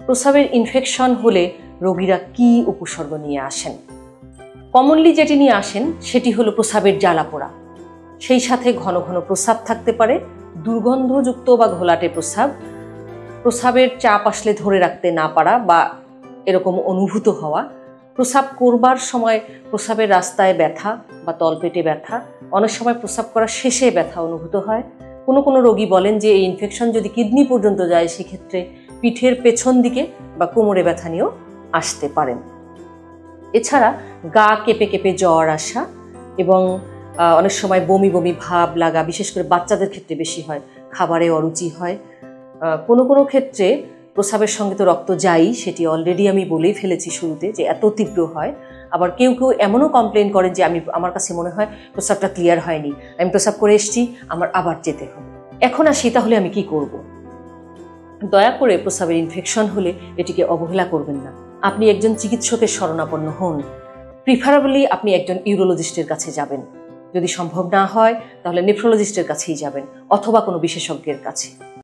প্রস্রাবের ইনফেকশন হলে রোগীরা কি উপসর্গ নিয়ে আসেন? কমনলি যেটি নিয়ে আসেন সেটি হলো প্রস্রাবের জ্বালা পোড়া, সেই সাথে ঘন ঘন প্রস্রাব থাকতে পারে, দুর্গন্ধযুক্ত বা ঘোলাটে প্রস্রাব, প্রস্রাবের চাপ আসলে ধরে রাখতে না পারা বা এরকম অনুভূত হওয়া, প্রস্রাব করবার সময় প্রস্রাবের রাস্তায় ব্যথা বা তলপেটে ব্যথা, অনেক সময় প্রস্রাব করার শেষে ব্যথা অনুভূত হয়। কোনো কোনো রোগী বলেন যে এই ইনফেকশন যদি কিডনি পর্যন্ত যায় সেক্ষেত্রে পিঠের পেছন দিকে বা কোমরে ব্যথা নিয়েও আসতে পারেন। এছাড়া গা কেঁপে কেঁপে জ্বর আসা এবং অনেক সময় বমি বমি ভাব লাগা, বিশেষ করে বাচ্চাদের ক্ষেত্রে বেশি হয়, খাবারে অরুচি হয়। কোনো কোনো ক্ষেত্রে প্রস্রাবের সঙ্গে তো রক্ত যায়ই, সেটি অলরেডি আমি বলেই ফেলেছি শুরুতে যে এত তীব্র হয়। আবার কেউ কেউ এমনও কমপ্লেন করেন যে আমার কাছে মনে হয় প্রস্রাবটা ক্লিয়ার হয়নি, আমি প্রস্রাব করে এসেছি, আমার আবার যেতে হবে। এখন আসি তাহলে আমি কি করব? দয়া করে প্রস্রাবের ইনফেকশন হলে এটিকে অবহেলা করবেন না। আপনি একজন চিকিৎসকের শরণাপন্ন হন। প্রিফারেবলি আপনি একজন ইউরোলজিস্টের কাছে যাবেন। যদি সম্ভব না হয় তাহলে নেফ্রোলজিস্টের কাছেই যাবেন অথবা কোনো বিশেষজ্ঞের কাছে।